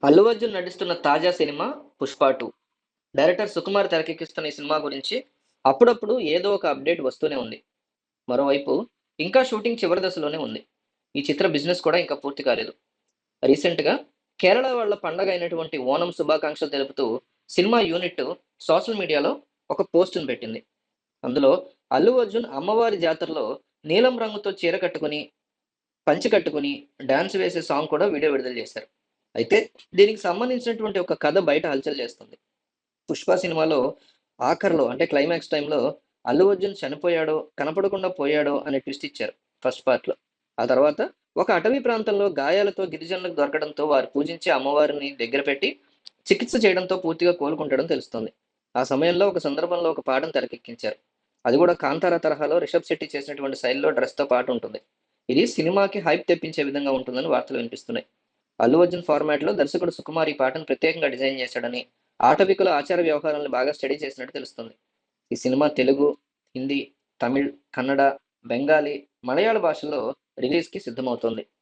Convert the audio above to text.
అల్లు అర్జున్ నటిస్తున్న తాజా cinema 'Pushpa 2'. Director Sukumar తెరకెక్కిస్తున్న ఈ సినిమా గురించి అప్పుడప్పుడు ఏదో ఒక అప్డేట్ వస్తూనే ఉంది. మరోవైపు ఇంకా షూటింగ్ చివరి దశలోనే ఉంది. ఈ చిత్ర బిజినెస్ కూడా ఇంకా పూర్తి కాలేదు. రీసెంట్‌గా కేరళ వాళ్ళ పండగ అయినటువంటి ఓనం శుభాకాంక్షలు తెలుపుతూ సినిమా యూనిట్ సోషల్ మీడియాలో ఒక పోస్ట్‌ని పెట్టింది. అందులో అల్లు అర్జున్ అమ్మవారి జాతరలో నీలం రంగుతో చీర కట్టుకొని, పంచె కట్టుకొని డాన్స్ వేసే సాంగ్ కూడా వీడియో విడుదల చేశారు. అయితే దీనికి సంబంధించినటువంటి ఒక కథ బయట హల్చల్ చేస్తుంది. 'పుష్ప' సినిమాలో ఆఖరిలో అంటే క్లైమాక్స్ టైమ్‌లో అల్లు అర్జున్ చనిపోయాడో, కనపడకుండా పోయాడో అనే ట్విస్ట్ ఇచ్చారు ఫస్ట్ పార్ట్‌లో. ఆ తర్వాత ఒక అటవీ ప్రాంతంలో గాయాలతో గిరిజనులకు దొరకడంతో వారు పూజించే అమ్మవారిని దగ్గర పెట్టి చికిత్స చేయడంతో పూర్తిగా కోలుకుంటాడని తెలుస్తుంది. ఆ సమయంలో ఒక సందర్భంలో ఒక పాటను తెరకెక్కించారు. అది కూడా 'కాంతార' తరహాలో రిషబ్ శెట్టి చేసినటువంటి శైలిలో డ్రెస్‌తో పాటు ఉంటుంది. ఇది సినిమాకి హైప్ తెప్పించే విధంగా ఉంటుందని వార్తలు వినిపిస్తున్నాయి. అల్లు అర్జున్ ఫార్మాట్‌లో దర్శకుడు సుకుమార్ ఈ పాటను ప్రత్యేకంగా డిజైన్ చేశాడని, ఆటవికుల ఆచార వ్యవహారాలను బాగా స్టడీ చేసినట్టు తెలుస్తుంది. ఈ సినిమా తెలుగు, హిందీ, తమిళ్, కన్నడ, బెంగాలీ, మలయాళ భాషల్లో రిలీజ్‌కి సిద్ధమవుతోంది.